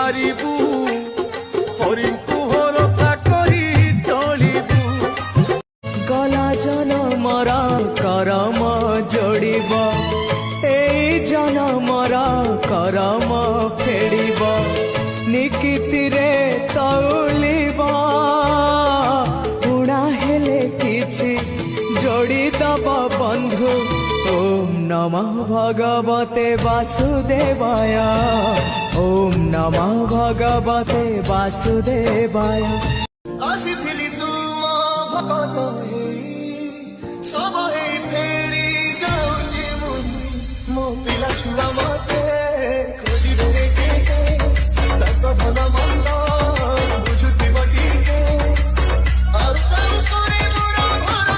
পারিবু হরিଙ୍କୁ ভরসা করি চলিবু গলা জনমর করম যোড়িব এই জনমর করম ফেড়িব নিকিতিরে তৌলিব উড়া হেলে কিছু जोड़ी दब बंधु ओम नमः भगवते वासुदेवाय ओम नमः भगवते वासुदेवाय आसिथिली तुम भगत सब फेरी जाऊची मुनि मो पिला छुआ मते खोजी रे के तक भल मंद